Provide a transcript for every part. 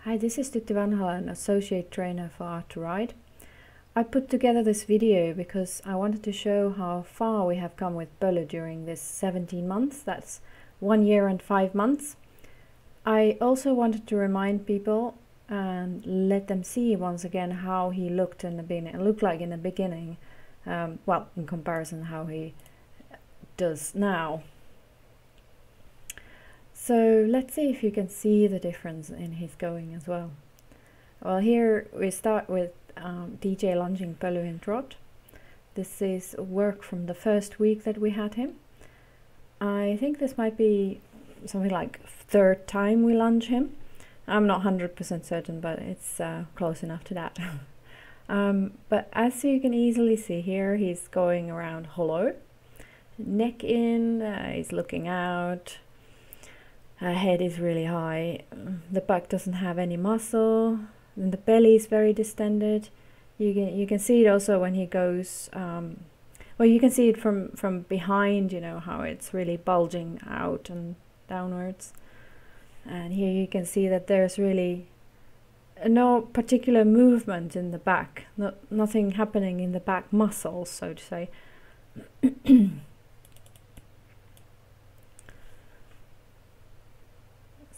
Hi, this is Tytti Vanhala, an associate trainer for Art2Ride. I put together this video because I wanted to show how far we have come with Belu during this 17 months. That's 1 year and 5 months. I also wanted to remind people and let them see once again how he looked in the beginning. Well, in comparison how he does now. So let's see if you can see the difference in his going as well. Well, here we start with DJ lunging Belu in trot. This is work from the first week that we had him. I think this might be something like third time we lunge him. I'm not 100% certain, but it's close enough to that. But as you can easily see here, he's going around hollow. Neck in, he's looking out. Head is really high. The back doesn't have any muscle. And the belly is very distended. You can see it also when he goes. Well, you can see it from behind. You know how it's really bulging out and downwards. And here you can see that there's really no particular movement in the back. Nothing happening in the back muscles, so to say.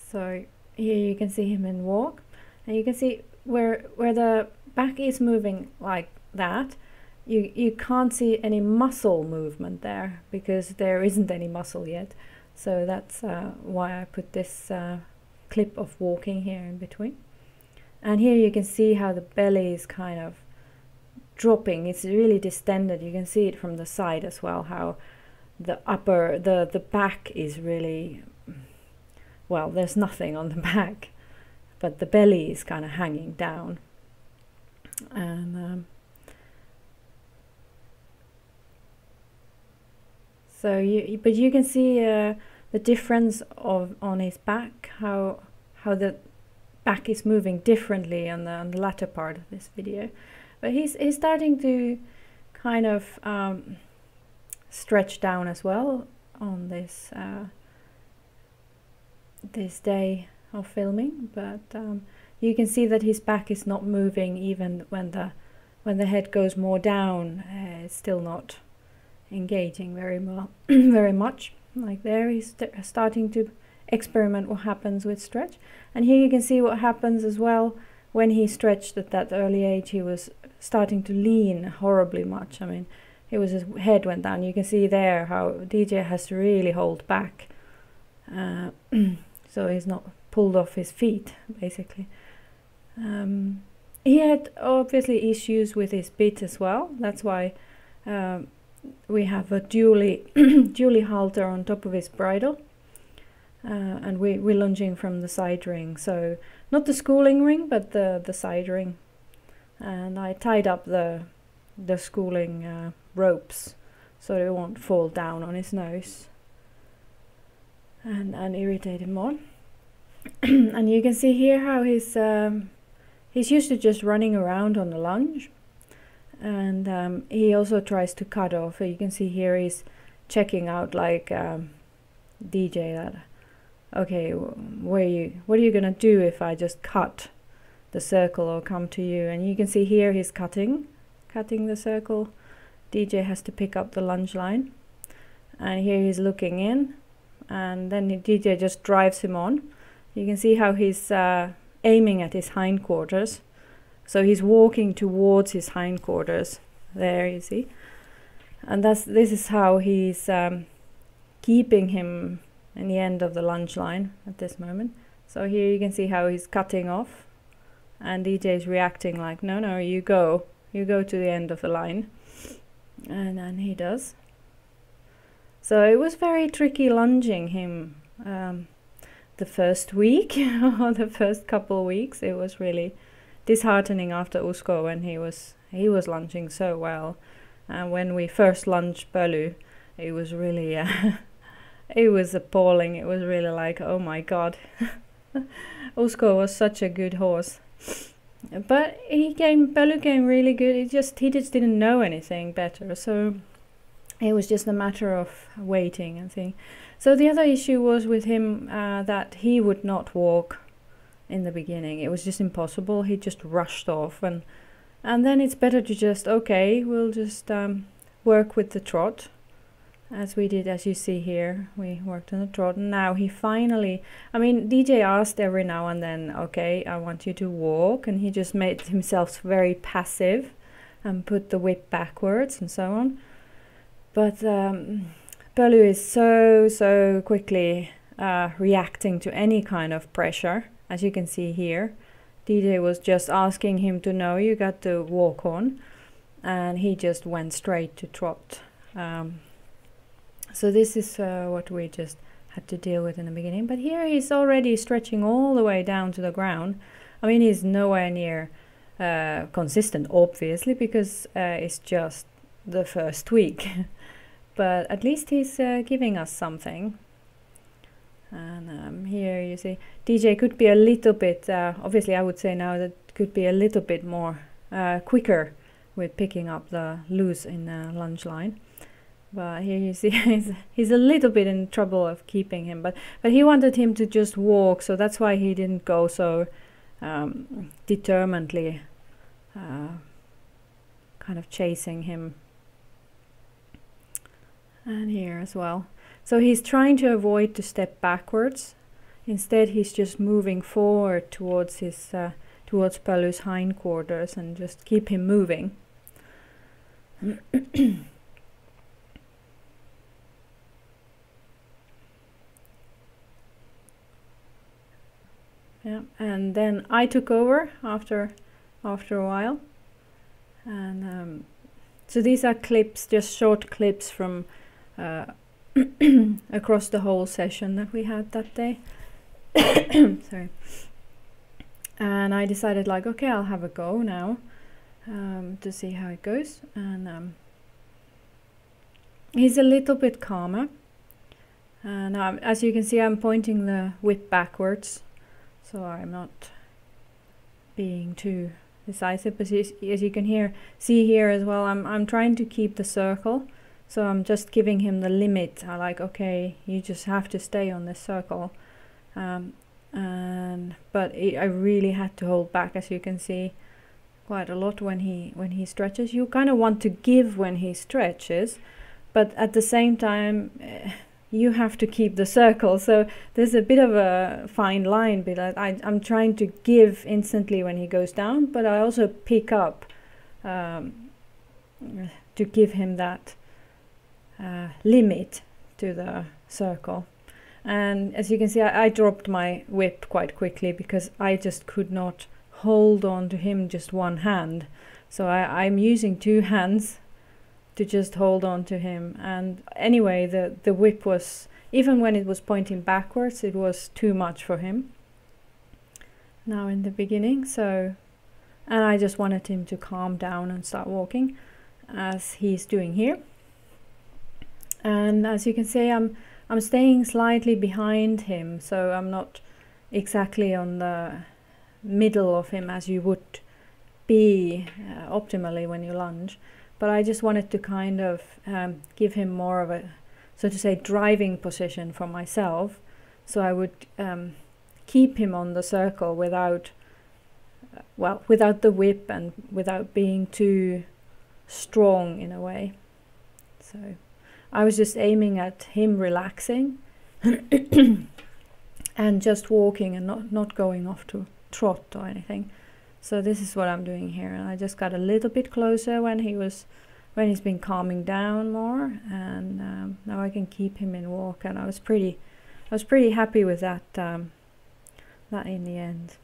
So here you can see him in walk, and you can see where the back is moving like that. You can't see any muscle movement there because there isn't any muscle yet. So that's why I put this clip of walking here in between. And here you can see how the belly is kind of dropping. It's really distended. You can see it from the side as well, how the back is really, well, there's nothing on the back, but the belly is kind of hanging down. And so you can see the difference on his back, how the back is moving differently on the latter part of this video. But he's starting to kind of stretch down as well on this this day of filming, but you can see that his back is not moving even when the head goes more down. It's still not engaging very much. Like there, he's starting to experiment what happens with stretch. And here you can see what happens as well when he stretched at that early age. He was starting to lean horribly much. I mean, his head went down. You can see there how DJ has to really hold back. So he's not pulled off his feet, basically. He had obviously issues with his bit as well. That's why we have a dually halter on top of his bridle. And we're lunging from the side ring. So not the schooling ring, but the side ring. And I tied up the schooling ropes so they won't fall down on his nose and irritate him more. And you can see here how he's used to just running around on the lunge, and he also tries to cut off. You can see here he's checking out like DJ that, okay, what are you gonna do if I just cut the circle or come to you? And you can see here he's cutting the circle. DJ has to pick up the lunge line, and here he's looking in, and then DJ just drives him on. You can see how he's aiming at his hindquarters. So he's walking towards his hindquarters. There you see. And this is how he's keeping him in the end of the lunge line at this moment. So here you can see how he's cutting off, and DJ is reacting like, no, you go to the end of the line. And he does. So it was very tricky lunging him the first week or the first couple of weeks. It was really disheartening after Usko when he was lunging so well. And when we first lunged Belu, it was really it was appalling. It was really like, oh my god. Usko was such a good horse. But Belu came really good. He just didn't know anything better, so it was just a matter of waiting and seeing. So the other issue was with him that he would not walk in the beginning. It was just impossible. He just rushed off, and then it's better to just, okay, we'll just work with the trot, as we did, as you see here. We worked on the trot, and now he finally, I mean, DJ asked every now and then, okay, I want you to walk, and he just made himself very passive and put the whip backwards and so on. But Belu is so quickly reacting to any kind of pressure, as you can see here. DJ was just asking him to, no, you got to walk on, and he just went straight to trot. So this is what we just had to deal with in the beginning. But here he's already stretching all the way down to the ground. I mean, he's nowhere near consistent, obviously, because it's just the first week. But at least he's giving us something. And here you see DJ could be a little bit, obviously I would say now that could be a little bit more quicker with picking up the loose in the lunge line. But here you see he's a little bit in trouble of keeping him, but he wanted him to just walk, so that's why he didn't go so determinedly kind of chasing him. And here as well. So he's trying to avoid to step backwards. Instead, he's just moving forward towards his towards Belu's hindquarters and just keep him moving. Yeah, and then I took over after a while, and so these are clips, just short clips from across the whole session that we had that day. Sorry. And I decided, like, okay, I'll have a go now to see how it goes. And he's a little bit calmer, and as you can see, I'm pointing the whip backwards, so I'm not being too decisive. But as you can see here as well, I'm trying to keep the circle, so I'm just giving him the limit. I like, okay, you just have to stay on this circle. But I really had to hold back, as you can see, quite a lot when he stretches. You kind of want to give when he stretches, but at the same time you have to keep the circle. So there's a bit of a fine line. But I'm trying to give instantly when he goes down, but I also pick up to give him that limit to the circle. And as you can see, I dropped my whip quite quickly because I just could not hold on to him just one hand. So I'm using two hands to just hold on to him. And anyway, the whip was, even when it was pointing backwards, it was too much for him now in the beginning. So, and I just wanted him to calm down and start walking, as he's doing here. And as you can see, I'm staying slightly behind him, so I'm not exactly on the middle of him as you would be optimally when you lunge. But I just wanted to kind of give him more of a, so to say, driving position for myself. So I would keep him on the circle without, well, without the whip and without being too strong in a way. So I was just aiming at him relaxing and just walking and not going off to trot or anything. So this is what I'm doing here, and I just got a little bit closer when he's been calming down more, and now I can keep him in walk. And I was pretty happy with that that in the end,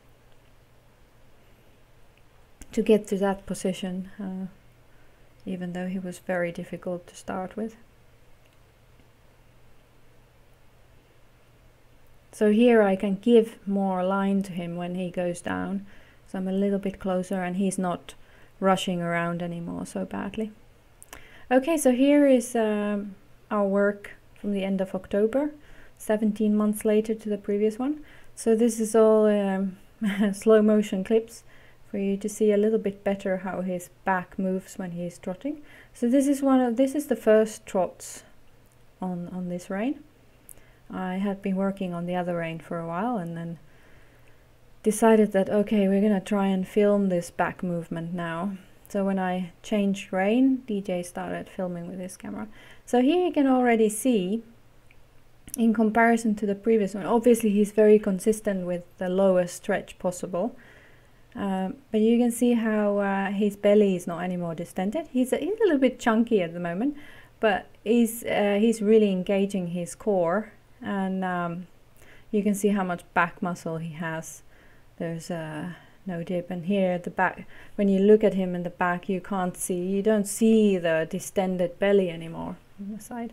to get to that position, even though he was very difficult to start with. So here I can give more line to him when he goes down. So I'm a little bit closer and he's not rushing around anymore so badly. Okay, so here is our work from the end of October, 17 months later to the previous one. So this is all slow motion clips for you to see a little bit better how his back moves when he's trotting. So this is the first trots on this rein. I had been working on the other rein for a while, and then decided that okay, we're gonna try and film this back movement now. So when I changed rain, DJ started filming with his camera. So here you can already see, in comparison to the previous one, obviously he's very consistent with the lowest stretch possible. But you can see how his belly is not anymore distended. He's a little bit chunky at the moment, but he's really engaging his core, and you can see how much back muscle he has. There's no dip, and here at the back, when you look at him in the back, you don't see the distended belly anymore on the side.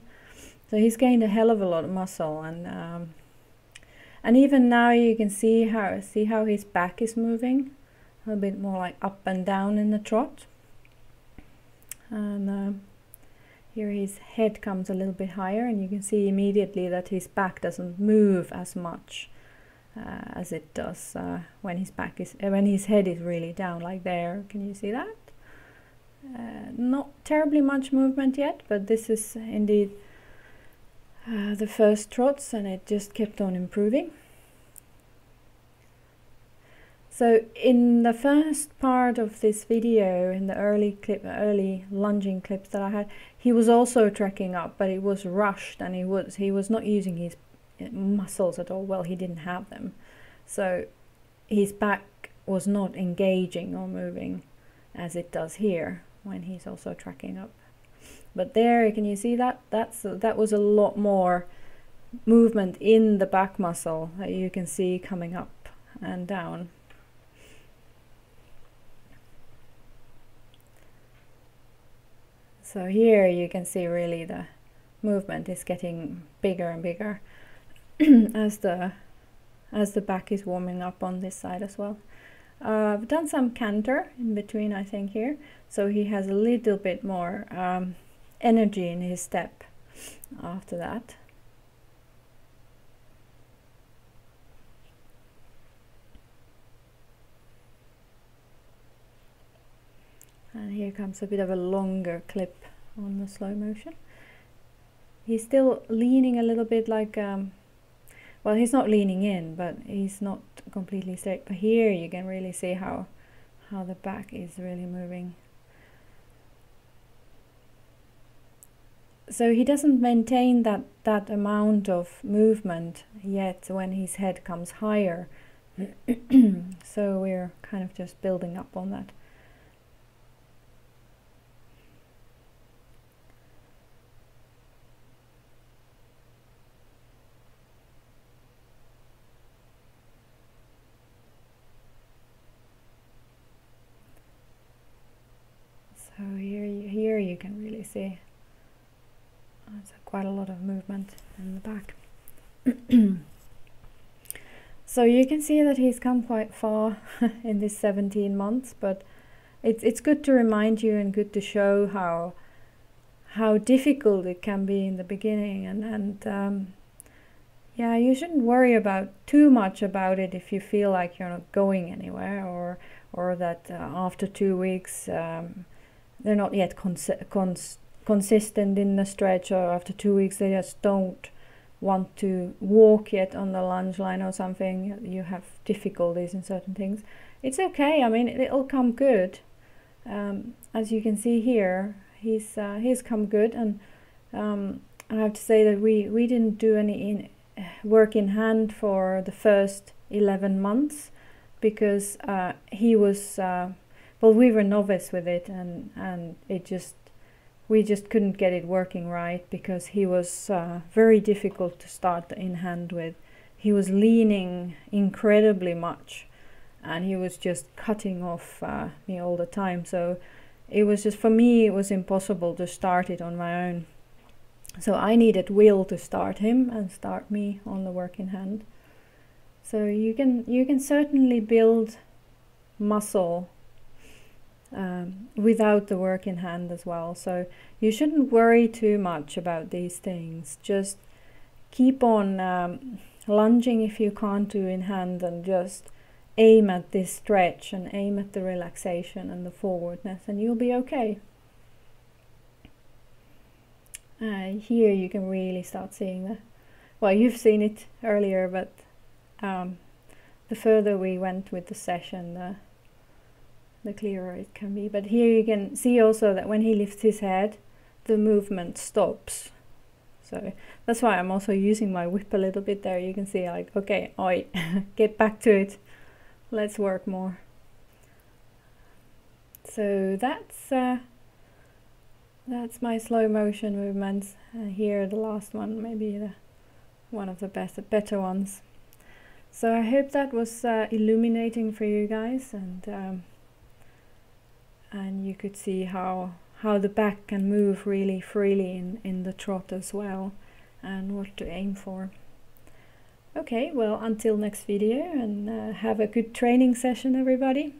So he's gained a hell of a lot of muscle, and even now you can see how his back is moving a little bit more like up and down in the trot, and here his head comes a little bit higher, and you can see immediately that his back doesn't move as much as it does when his head is really down, like there. Can you see that? Not terribly much movement yet, but this is indeed the first trots, and it just kept on improving. So in the first part of this video, in the early lunging clips that I had, he was also tracking up, but it was rushed, and he was not using his muscles at all. Well, he didn't have them, so his back was not engaging or moving as it does here when he's also tracking up. But there, can you see that? That was a lot more movement in the back muscle that you can see coming up and down. So here you can see really the movement is getting bigger and bigger as the back is warming up on this side as well. I've done some canter in between, I think, here, so he has a little bit more energy in his step after that. And here comes a bit of a longer clip on the slow motion. He's still leaning a little bit like, well, he's not leaning in, but he's not completely straight. But here you can really see how the back is really moving. So he doesn't maintain that amount of movement yet when his head comes higher. So we're kind of just building up on that. So here you can really see it's quite a lot of movement in the back. So you can see that he's come quite far in this 17 months, but it's good to remind you and good to show how difficult it can be in the beginning, and yeah, you shouldn't worry about too much about it if you feel like you're not going anywhere, or that after 2 weeks they're not yet consistent in the stretch, or after 2 weeks they just don't want to walk yet on the lunge line or something. You have difficulties in certain things. It's okay. I mean, it'll come good. As you can see here, he's come good, and I have to say that we didn't do any work in hand for the first 11 months because he was well, we were novice with it, and we just couldn't get it working right because he was very difficult to start in hand with. He was leaning incredibly much, and he was just cutting off me all the time. So it was just, for me, it was impossible to start it on my own. So I needed Will to start him and start me on the work in hand. So you can certainly build muscle without the work in hand as well. So you shouldn't worry too much about these things. Just keep on lunging if you can't do in hand, and just aim at this stretch and aim at the relaxation and the forwardness, and you'll be okay. Here you can really start seeing the, well, you've seen it earlier, but the further we went with the session, the clearer it can be. But here you can see also that when he lifts his head, the movement stops. So that's why I'm also using my whip a little bit there. You can see like, okay, oi, get back to it. Let's work more. So that's my slow motion movements. Here the last one, maybe one of the better ones. So I hope that was illuminating for you guys, and you could see how the back can move really freely in the trot as well, and what to aim for. Okay, well, until next video, and have a good training session, everybody.